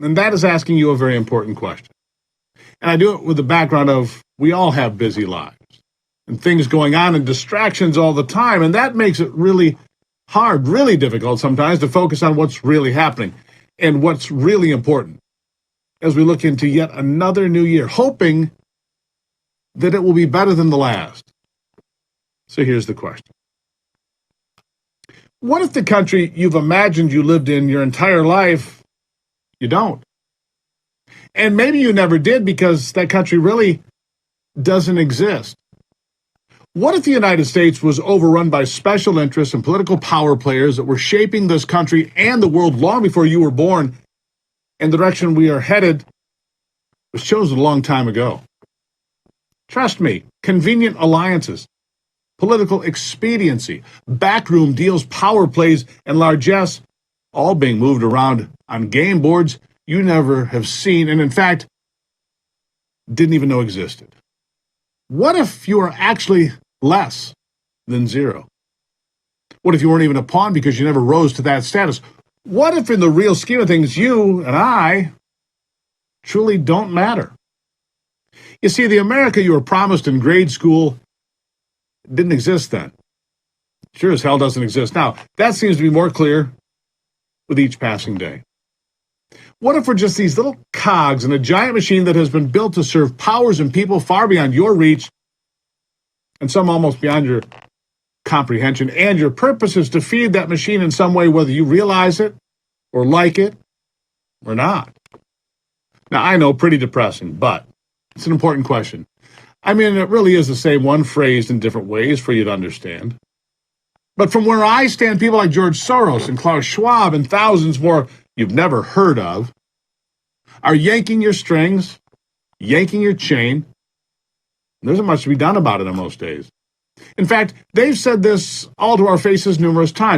And that is asking you a very important question. And I do it with the background of we all have busy lives and things going on and distractions all the time. And that makes it really hard, really difficult sometimes to focus on what's really happening and what's really important as we look into yet another new year, hoping that it will be better than the last. So here's the question. What if the country you've imagined you lived in your entire life, you don't? And maybe you never did because that country really doesn't exist. What if the United States was overrun by special interests and political power players that were shaping this country and the world long before you were born, and the direction we are headed was chosen a long time ago? Trust me, convenient alliances, political expediency, backroom deals, power plays, and largesse, all being moved around on game boards you never have seen, and in fact, didn't even know existed. What if you are actually less than zero? What if you weren't even a pawn because you never rose to that status? What if in the real scheme of things, you and I truly don't matter? You see, the America you were promised in grade school didn't exist then. Sure as hell doesn't exist now. That seems to be more clear with each passing day. What if we're just these little cogs in a giant machine that has been built to serve powers and people far beyond your reach, and some almost beyond your comprehension, and your purpose is to feed that machine in some way, whether you realize it or like it or not? Now, I know, pretty depressing, but it's an important question. I mean, it really is the same one, phrased in different ways for you to understand. But from where I stand, people like George Soros and Klaus Schwab and thousands more you've never heard of are yanking your strings, yanking your chain. There isn't much to be done about it on most days. In fact, they've said this all to our faces numerous times.